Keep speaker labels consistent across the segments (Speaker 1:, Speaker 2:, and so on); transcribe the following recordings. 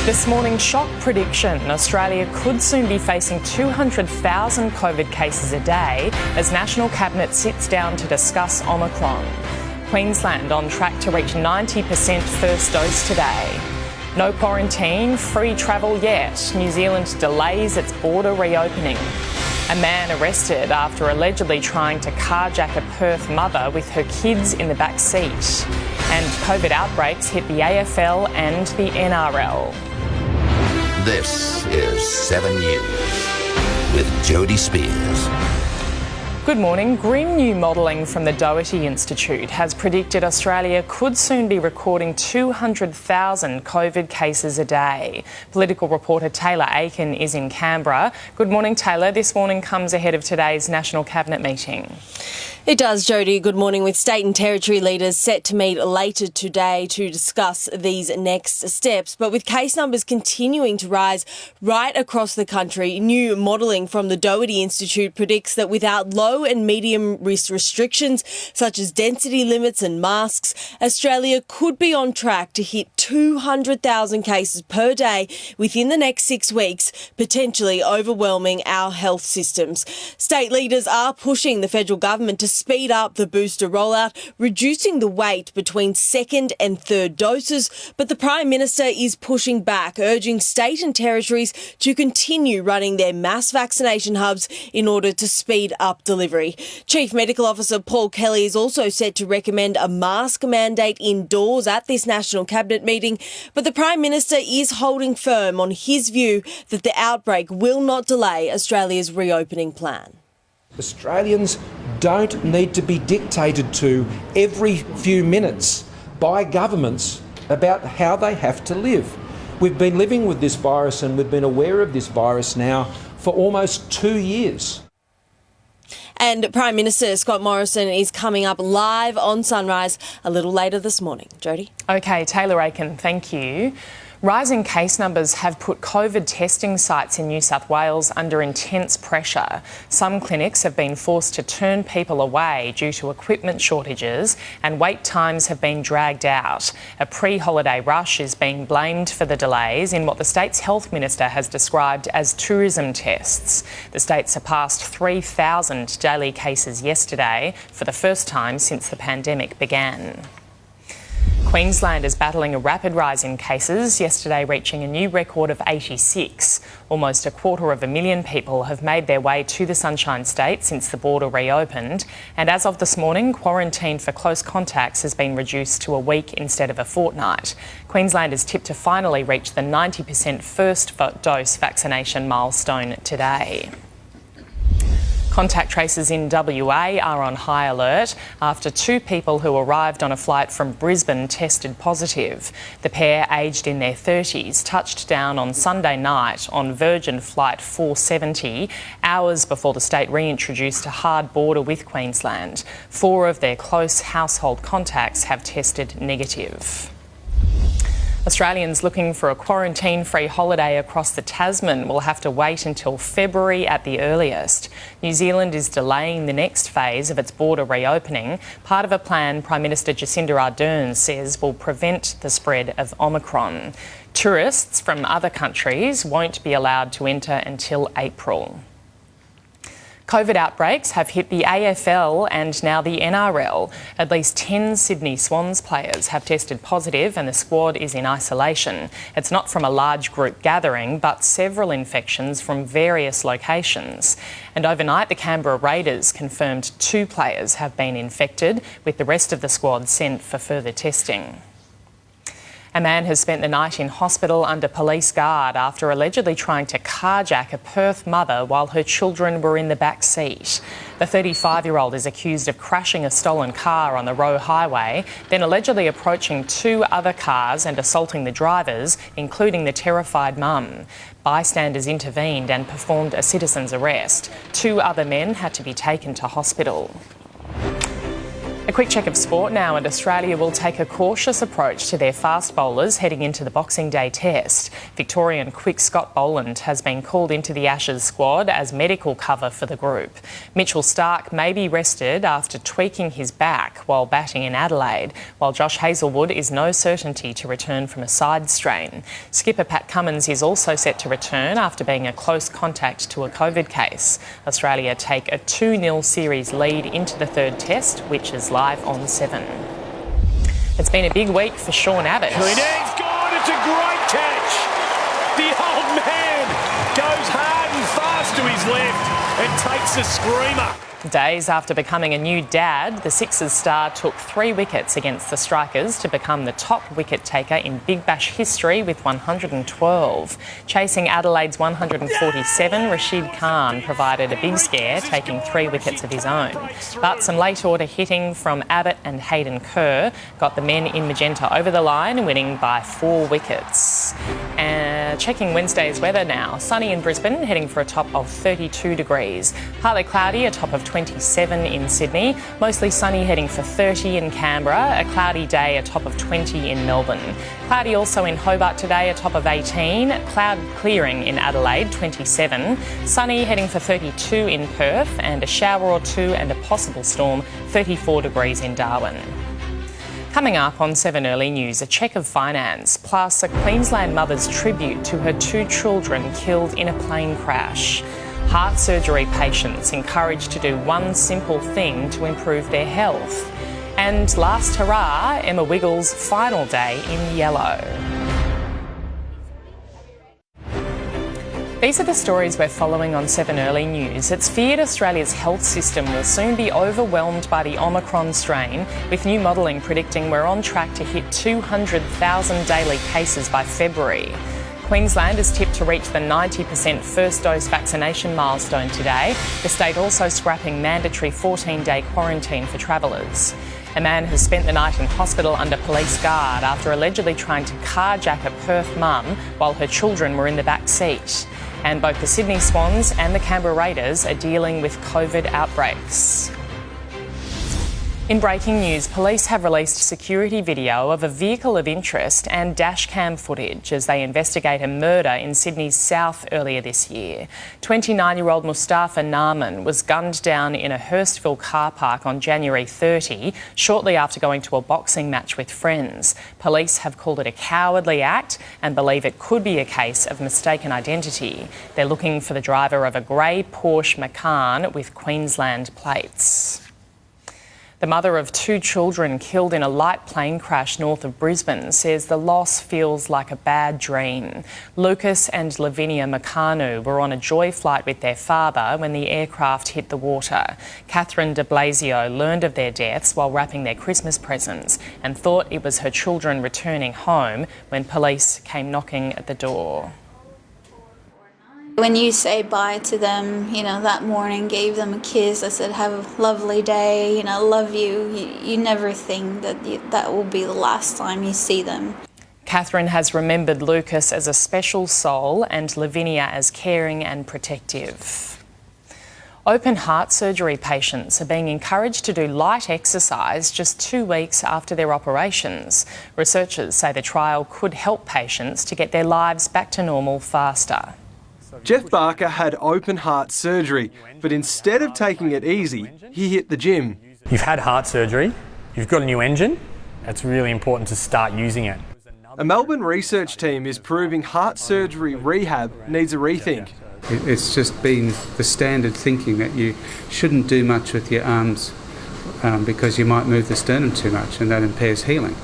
Speaker 1: This morning's shock prediction: Australia could soon be facing 200,000 COVID cases a day as National Cabinet sits down to discuss Omicron. Queensland on track to reach 90% first dose today. No quarantine, free travel yet. New Zealand delays its border reopening. A man arrested after allegedly trying to carjack a Perth mother with her kids in the back seat. And COVID outbreaks hit the AFL and the NRL.
Speaker 2: This is 7 News with Jody Spears.
Speaker 1: Good morning. Grim new modelling from the Doherty Institute has predicted Australia could soon be recording 200,000 COVID cases a day. Political reporter Taylor Aiken is in Canberra. Good morning, Taylor. This warning comes ahead of today's National Cabinet meeting.
Speaker 3: It does, Jody. Good morning. With state and territory leaders set to meet later today to discuss these next steps. But with case numbers continuing to rise right across the country, new modelling from the Doherty Institute predicts that without low and medium risk restrictions such as density limits and masks, Australia could be on track to hit 200,000 cases per day within the next 6 weeks, potentially overwhelming our health systems. State leaders are pushing the federal government to speed up the booster rollout, reducing the wait between second and third doses, but the Prime Minister is pushing back, urging state and territories to continue running their mass vaccination hubs in order to speed up delivery. Chief Medical Officer Paul Kelly is also set to recommend a mask mandate indoors at this National Cabinet meeting, but the Prime Minister is holding firm on his view that the outbreak will not delay Australia's reopening plan.
Speaker 4: Australians don't need to be dictated to every few minutes by governments about how they have to live. We've been living with this virus and we've been aware of this virus now for almost 2 years.
Speaker 3: And Prime Minister Scott Morrison is coming up live on Sunrise a little later this morning. Jody?
Speaker 1: OK, Taylor Aiken, thank you. Rising case numbers have put COVID testing sites in New South Wales under intense pressure. Some clinics have been forced to turn people away due to equipment shortages, and wait times have been dragged out. A pre-holiday rush is being blamed for the delays in what the state's health minister has described as tourism tests. The state surpassed 3,000 daily cases yesterday for the first time since the pandemic began. Queensland is battling a rapid rise in cases, yesterday reaching a new record of 86. Almost 250,000 people have made their way to the Sunshine State since the border reopened. And as of this morning, quarantine for close contacts has been reduced to a week instead of a fortnight. Queensland is tipped to finally reach the 90% first dose vaccination milestone today. Contact tracers in WA are on high alert after 2 people who arrived on a flight from Brisbane tested positive. The pair, aged in their 30s, touched down on Sunday night on Virgin Flight 470, hours before the state reintroduced a hard border with Queensland. 4 of their close household contacts have tested negative. Australians looking for a quarantine-free holiday across the Tasman will have to wait until February at the earliest. New Zealand is delaying the next phase of its border reopening, part of a plan Prime Minister Jacinda Ardern says will prevent the spread of Omicron. Tourists from other countries won't be allowed to enter until April. COVID outbreaks have hit the AFL and now the NRL. At least 10 Sydney Swans players have tested positive and the squad is in isolation. It's not from a large group gathering, but several infections from various locations. And overnight, the Canberra Raiders confirmed 2 players have been infected, with the rest of the squad sent for further testing. A man has spent the night in hospital under police guard after allegedly trying to carjack a Perth mother while her children were in the back seat. The 35-year-old is accused of crashing a stolen car on the Roe Highway, then allegedly approaching 2 other cars and assaulting the drivers, including the terrified mum. Bystanders intervened and performed a citizen's arrest. 2 other men had to be taken to hospital. A quick check of sport now, and Australia will take a cautious approach to their fast bowlers heading into the Boxing Day test. Victorian quick Scott Boland has been called into the Ashes squad as medical cover for the group. Mitchell Starc may be rested after tweaking his back while batting in Adelaide, while Josh Hazlewood is no certainty to return from a side strain. Skipper Pat Cummins is also set to return after being a close contact to a COVID case. Australia take a 2-0 series lead into the third test, which is live on 7. It's been a big week for Sean Abbott.
Speaker 5: He's gone, it's a great catch. The old man goes hard and fast to his left and takes a screamer.
Speaker 1: Days after becoming a new dad, the Sixers star took 3 wickets against the Strikers to become the top wicket taker in Big Bash history with 112. Chasing Adelaide's 147, Rashid Khan provided a big scare, taking 3 wickets of his own. But some late order hitting from Abbott and Hayden Kerr got the men in magenta over the line, winning by 4 wickets. Checking Wednesday's weather now. Sunny in Brisbane, heading for a top of 32 degrees. Partly cloudy, a top of 27 in Sydney. Mostly sunny, heading for 30 in Canberra. A cloudy day, a top of 20 in Melbourne. Cloudy also in Hobart today, a top of 18. Cloud clearing in Adelaide, 27. Sunny, heading for 32 in Perth. And a shower or two and a possible storm, 34 degrees in Darwin. Coming up on 7 Early News, a check of finance, plus a Queensland mother's tribute to her 2 children killed in a plane crash. Heart surgery patients encouraged to do one simple thing to improve their health. And last hurrah, Emma Wiggles' final day in yellow. These are the stories we're following on 7 Early News. It's feared Australia's health system will soon be overwhelmed by the Omicron strain, with new modelling predicting we're on track to hit 200,000 daily cases by February. Queensland is tipped to reach the 90% first dose vaccination milestone today, the state also scrapping mandatory 14-day quarantine for travellers. A man has spent the night in hospital under police guard after allegedly trying to carjack a Perth mum while her children were in the back seat. And both the Sydney Swans and the Canberra Raiders are dealing with COVID outbreaks. In breaking news, police have released security video of a vehicle of interest and dashcam footage as they investigate a murder in Sydney's south earlier this year. 29-year-old Mustafa Naaman was gunned down in a Hurstville car park on January 30, shortly after going to a boxing match with friends. Police have called it a cowardly act and believe it could be a case of mistaken identity. They're looking for the driver of a grey Porsche Macan with Queensland plates. The mother of 2 children killed in a light plane crash north of Brisbane says the loss feels like a bad dream. Lucas and Lavinia Makanu were on a joy flight with their father when the aircraft hit the water. Catherine de Blasio learned of their deaths while wrapping their Christmas presents and thought it was her children returning home when police came knocking at the door.
Speaker 6: When you say bye to them, that morning, gave them a kiss, I said, have a lovely day, love you. You never think that that will be the last time you see them.
Speaker 1: Catherine has remembered Lucas as a special soul and Lavinia as caring and protective. Open heart surgery patients are being encouraged to do light exercise just 2 weeks after their operations. Researchers say the trial could help patients to get their lives back to normal faster.
Speaker 7: Jeff Barker had open heart surgery, but instead of taking it easy, he hit the gym.
Speaker 8: You've had heart surgery, you've got a new engine, it's really important to start using it.
Speaker 7: A Melbourne research team is proving heart surgery rehab needs a rethink.
Speaker 9: It's just been the standard thinking that you shouldn't do much with your arms because you might move the sternum too much and that impairs healing.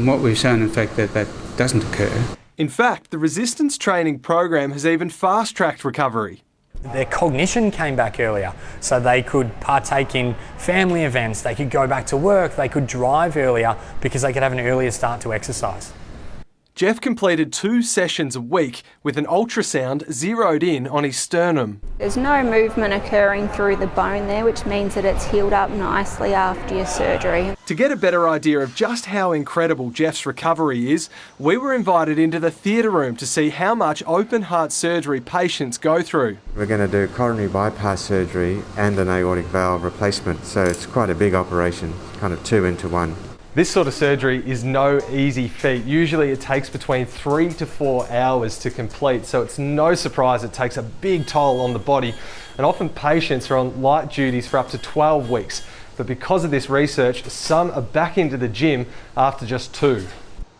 Speaker 9: What we've shown, in fact, that doesn't occur.
Speaker 7: In fact, the resistance training program has even fast-tracked recovery.
Speaker 8: Their cognition came back earlier, so they could partake in family events, they could go back to work, they could drive earlier because they could have an earlier start to exercise.
Speaker 7: Jeff completed 2 sessions a week with an ultrasound zeroed in on his sternum.
Speaker 10: There's no movement occurring through the bone there, which means that it's healed up nicely after your surgery.
Speaker 7: To get a better idea of just how incredible Jeff's recovery is, we were invited into the theatre room to see how much open heart surgery patients go through.
Speaker 11: We're going to do coronary bypass surgery and an aortic valve replacement, so it's quite a big operation, kind of 2 into 1.
Speaker 7: This sort of surgery is no easy feat. Usually it takes between 3 to 4 hours to complete, so it's no surprise it takes a big toll on the body, and often patients are on light duties for up to 12 weeks. But because of this research, some are back into the gym after just 2.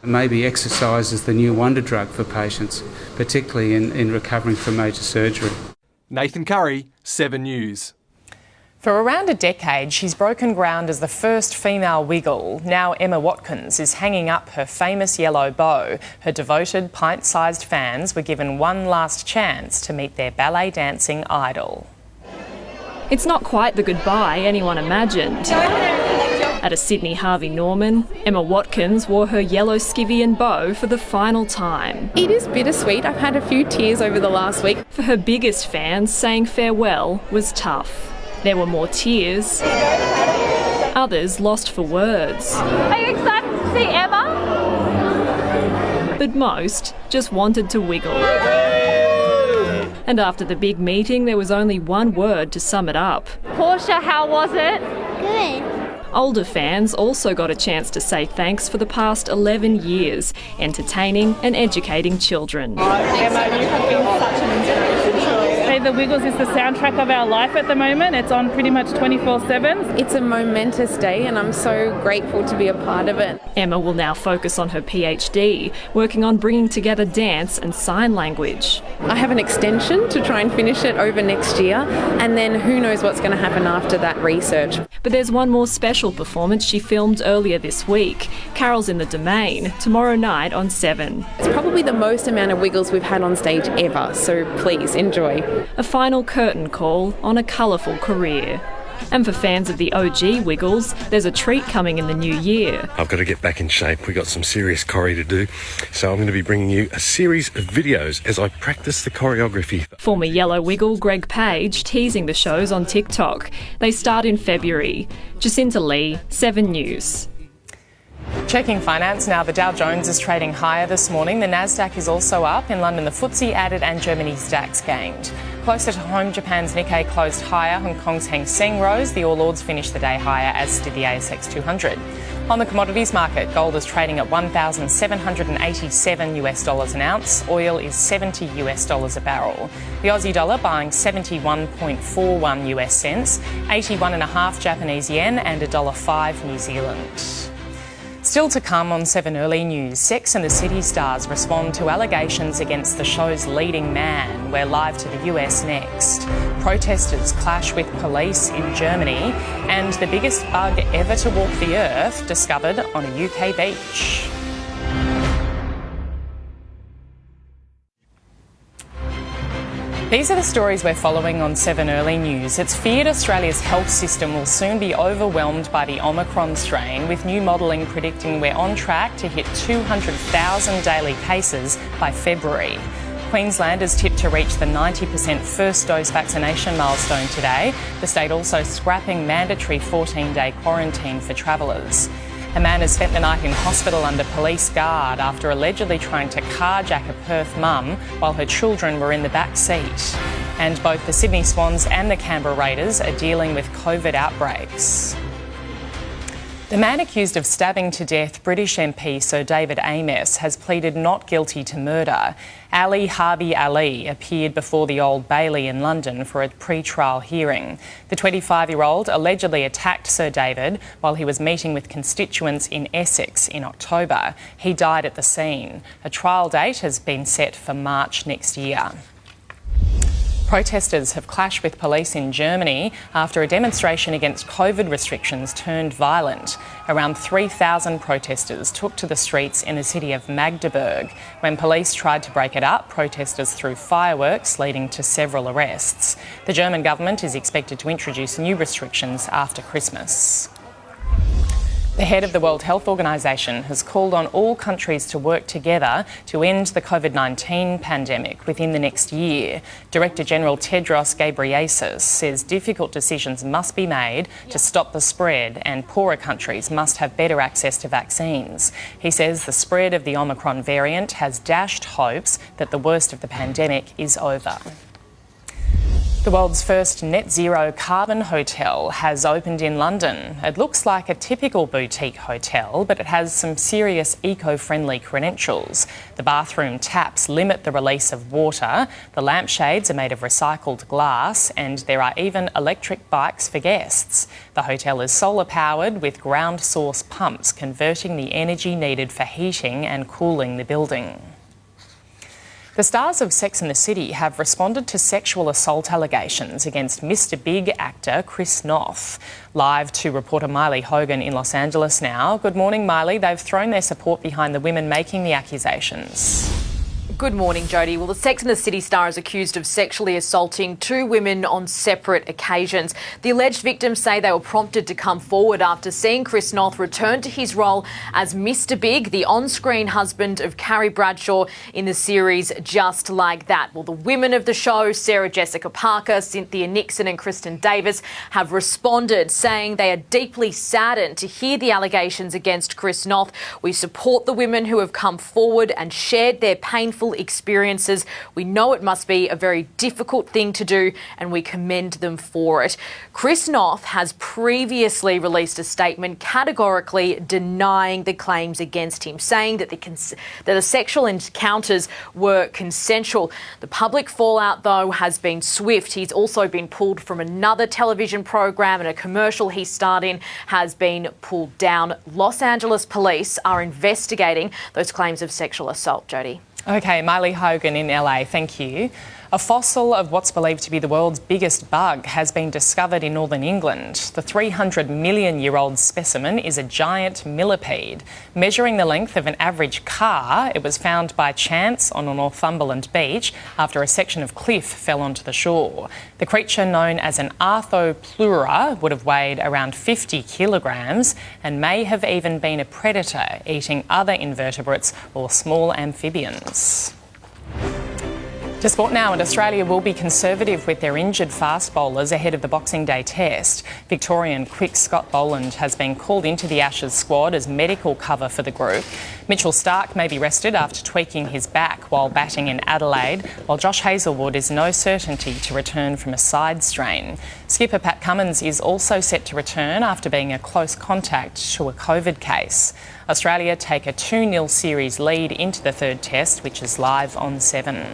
Speaker 9: Maybe exercise is the new wonder drug for patients, particularly in recovering from major surgery.
Speaker 7: Nathan Curry, 7 News.
Speaker 1: For around a decade, she's broken ground as the first female Wiggle. Now Emma Watkins is hanging up her famous yellow bow. Her devoted, pint-sized fans were given one last chance to meet their ballet dancing idol.
Speaker 12: It's not quite the goodbye anyone imagined. At a Sydney Harvey Norman, Emma Watkins wore her yellow skivvy and bow for the final time.
Speaker 13: It is bittersweet. I've had a few tears over the last week.
Speaker 12: For her biggest fans, saying farewell was tough. There were more tears, others lost for words.
Speaker 14: Are you excited to see Emma?
Speaker 12: But most just wanted to wiggle. And after the big meeting, there was only one word to sum it up.
Speaker 14: Portia, how was it?
Speaker 15: Good.
Speaker 12: Older fans also got a chance to say thanks for the past 11 years, entertaining and educating children.
Speaker 14: Emma, you have been such an inspiration.
Speaker 16: The Wiggles is the soundtrack of our life at the moment. It's on pretty much 24/7.
Speaker 13: It's a momentous day and I'm so grateful to be a part of it.
Speaker 12: Emma will now focus on her PhD, working on bringing together dance and sign language.
Speaker 13: I have an extension to try and finish it over next year, and then who knows what's going to happen after that research.
Speaker 12: But there's one more special performance she filmed earlier this week. Carols in the Domain, tomorrow night on 7.
Speaker 13: It's probably the most amount of Wiggles we've had on stage ever, so please enjoy.
Speaker 12: A final curtain call on a colourful career. And for fans of the OG Wiggles, there's a treat coming in the new year.
Speaker 17: I've got to get back in shape. We've got some serious choreo to do. So I'm going to be bringing you a series of videos as I practice the choreography.
Speaker 12: Former Yellow Wiggle Greg Page teasing the shows on TikTok. They start in February. Jacinta Lee, 7 News.
Speaker 1: Checking finance now, the Dow Jones is trading higher this morning. The Nasdaq is also up. In London, the FTSE added and Germany's DAX gained. Closer to home, Japan's Nikkei closed higher. Hong Kong's Hang Seng rose. The All Ords finished the day higher, as did the ASX 200. On the commodities market, gold is trading at $1,787 an ounce. Oil is $70 a barrel. The Aussie dollar buying 71.41 US cents, 81.5 Japanese yen and $1.05 New Zealand. Still to come on 7 Early News, Sex and the City stars respond to allegations against the show's leading man. We're live to the US next. Protesters clash with police in Germany, and the biggest bug ever to walk the earth discovered on a UK beach. These are the stories we're following on 7 Early News. It's feared Australia's health system will soon be overwhelmed by the Omicron strain, with new modelling predicting we're on track to hit 200,000 daily cases by February. Queensland is tipped to reach the 90% first dose vaccination milestone today. The state also scrapping mandatory 14-day quarantine for travellers. A man has spent the night in hospital under police guard after allegedly trying to carjack a Perth mum while her children were in the back seat. And both the Sydney Swans and the Canberra Raiders are dealing with COVID outbreaks. The man accused of stabbing to death British MP Sir David Amess has pleaded not guilty to murder. Ali Harbi Ali appeared before the Old Bailey in London for a pre-trial hearing. The 25-year-old allegedly attacked Sir David while he was meeting with constituents in Essex in October. He died at the scene. A trial date has been set for March next year. Protesters have clashed with police in Germany after a demonstration against COVID restrictions turned violent. Around 3,000 protesters took to the streets in the city of Magdeburg. When police tried to break it up, protesters threw fireworks, leading to several arrests. The German government is expected to introduce new restrictions after Christmas. The head of the World Health Organization has called on all countries to work together to end the COVID-19 pandemic within the next year. Director General Tedros Ghebreyesus says difficult decisions must be made to stop the spread and poorer countries must have better access to vaccines. He says the spread of the Omicron variant has dashed hopes that the worst of the pandemic is over. The world's first net zero carbon hotel has opened in London. It looks like a typical boutique hotel, but it has some serious eco-friendly credentials. The bathroom taps limit the release of water, the lampshades are made of recycled glass, and there are even electric bikes for guests. The hotel is solar powered with ground source pumps, converting the energy needed for heating and cooling the building. The stars of Sex and the City have responded to sexual assault allegations against Mr Big actor Chris Noth. Live to reporter Miley Hogan in Los Angeles now. Good morning, Miley. They've thrown their support behind the women making the accusations.
Speaker 15: Good morning, Jodie. Well, the Sex and the City star is accused of sexually assaulting two women on separate occasions. The alleged victims say they were prompted to come forward after seeing Chris Noth return to his role as Mr Big, the on-screen husband of Carrie Bradshaw in the series Just Like That. Well, the women of the show, Sarah Jessica Parker, Cynthia Nixon and Kristen Davis, have responded, saying they are deeply saddened to hear the allegations against Chris Noth. We support the women who have come forward and shared their painful experiences. We know it must be a very difficult thing to do and we commend them for it. Chris Noth has previously released a statement categorically denying the claims against him, saying that the sexual encounters were consensual. The public fallout, though, has been swift. He's also been pulled from another television program, and a commercial he starred in has been pulled down. Los Angeles police are investigating those claims of sexual assault, Jodie.
Speaker 1: OK, Miley Hogan in LA, thank you. A fossil of what's believed to be the world's biggest bug has been discovered in northern England. The 300-million-year-old specimen is a giant millipede. Measuring the length of an average car, it was found by chance on a Northumberland beach after a section of cliff fell onto the shore. The creature, known as an Arthropleura, would have weighed around 50 kilograms and may have even been a predator, eating other invertebrates or small amphibians. To sport now, and Australia will be conservative with their injured fast bowlers ahead of the Boxing Day test. Victorian quick Scott Boland has been called into the Ashes squad as medical cover for the group. Mitchell Starc may be rested after tweaking his back while batting in Adelaide, while Josh Hazlewood is no certainty to return from a side strain. Skipper Pat Cummins is also set to return after being a close contact to a COVID case. Australia take a 2-0 series lead into the third test, which is live on 7.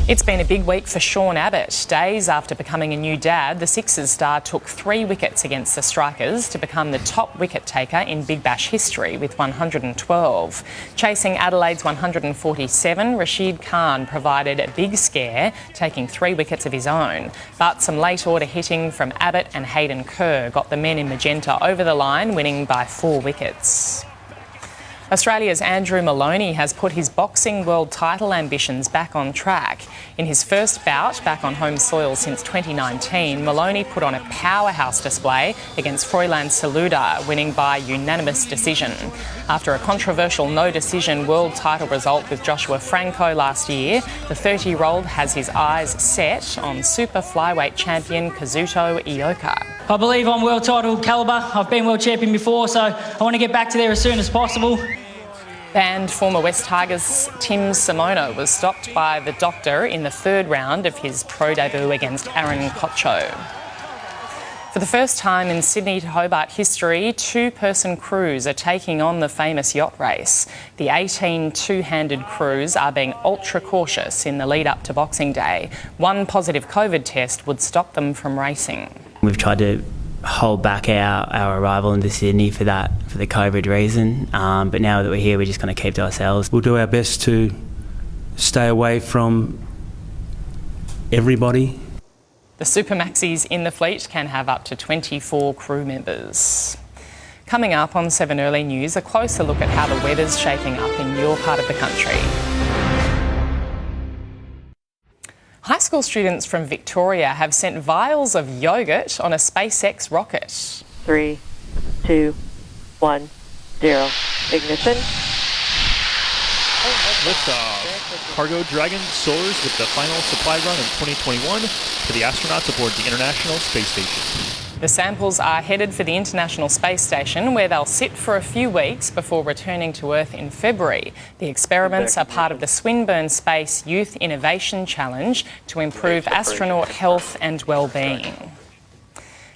Speaker 1: It's been a big week for Sean Abbott. Days after becoming a new dad, the Sixers star took 3 wickets against the Strikers to become the top wicket taker in Big Bash history with 112. Chasing Adelaide's 147, Rashid Khan provided a big scare, taking 3 wickets of his own. But some late order hitting from Abbott and Hayden Kerr got the men in magenta over the line, winning by 4 wickets. Australia's Andrew Maloney has put his boxing world title ambitions back on track. In his first bout back on home soil since 2019, Maloney put on a powerhouse display against Froilan Saluda, winning by unanimous decision. After a controversial no-decision world title result with Joshua Franco last year, the 30-year-old has his eyes set on super flyweight champion Kazuto Ioka.
Speaker 18: I believe I'm world title calibre. I've been world champion before, so I want to get back to there as soon as possible.
Speaker 1: And former West Tigers Tim Simono was stopped by the doctor in the 3rd round of his pro debut against Aaron Kocho. For the first time in Sydney to Hobart history, 2-person crews are taking on the famous yacht race. The 18 two-handed crews are being ultra cautious in the lead up to Boxing Day. One positive COVID test would stop them from racing.
Speaker 19: We've tried to hold back our arrival into Sydney for the COVID reason, but now that we're here, we're just going to keep to ourselves.
Speaker 20: We'll do our best to stay away from everybody.
Speaker 1: The Super Maxis in the fleet can have up to 24 crew members. Coming up on 7 Early News, a closer look at how the weather's shaping up in your part of the country. High school students from Victoria have sent vials of yoghurt on a SpaceX rocket.
Speaker 21: 3, 2, 1, 0. Ignition.
Speaker 22: Liftoff. Cargo Dragon soars with the final supply run in 2021 for the astronauts aboard the International Space Station.
Speaker 1: The samples are headed for the International Space Station, where they'll sit for a few weeks before returning to Earth in February. The experiments are part of the Swinburne Space Youth Innovation Challenge to improve astronaut health and well-being.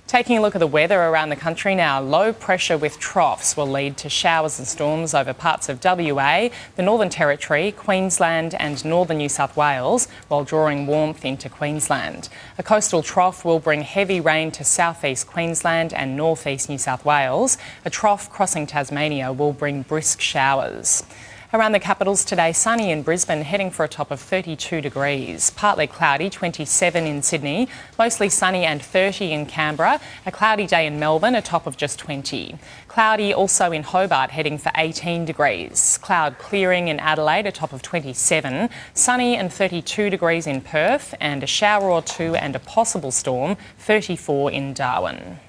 Speaker 1: Taking a look at the weather around the country now, low pressure with troughs will lead to showers and storms over parts of WA, the Northern Territory, Queensland and northern New South Wales, while drawing warmth into Queensland. A coastal trough will bring heavy rain to southeast Queensland and northeast New South Wales. A trough crossing Tasmania will bring brisk showers. Around the capitals today, sunny in Brisbane, heading for a top of 32 degrees. Partly cloudy, 27 in Sydney. Mostly sunny and 30 in Canberra. A cloudy day in Melbourne, a top of just 20. Cloudy also in Hobart, heading for 18 degrees. Cloud clearing in Adelaide, a top of 27. Sunny and 32 degrees in Perth. And a shower or two and a possible storm, 34 in Darwin.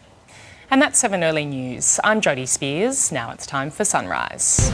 Speaker 1: And that's 7 Early News. I'm Jodie Spears. Now it's time for Sunrise.